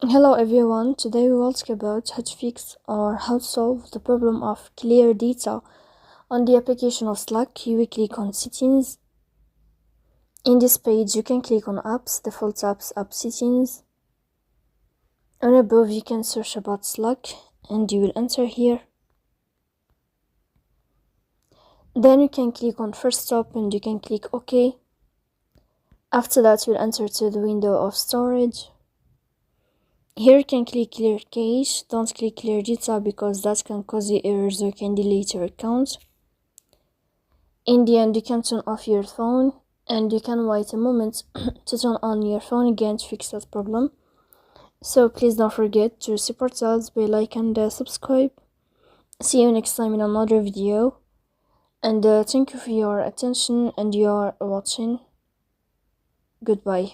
Hello everyone, today we will talk about how to fix or how to solve the problem of clear data. On the application of Slack, you will click on settings. In this page, you can click on apps, default apps, app settings. And above, you can search about Slack and you will enter here. Then you can click on first stop and you can click OK. After that, you'll enter to the window of storage. Here you can click clear cache. Don't click clear data because that can cause you errors or can delete your account. In the end, you can turn off your phone and you can wait a moment to turn on your phone again to fix that problem. So please don't forget to support us by like and subscribe. See you next time in another video. And thank you for your attention and your watching. Goodbye.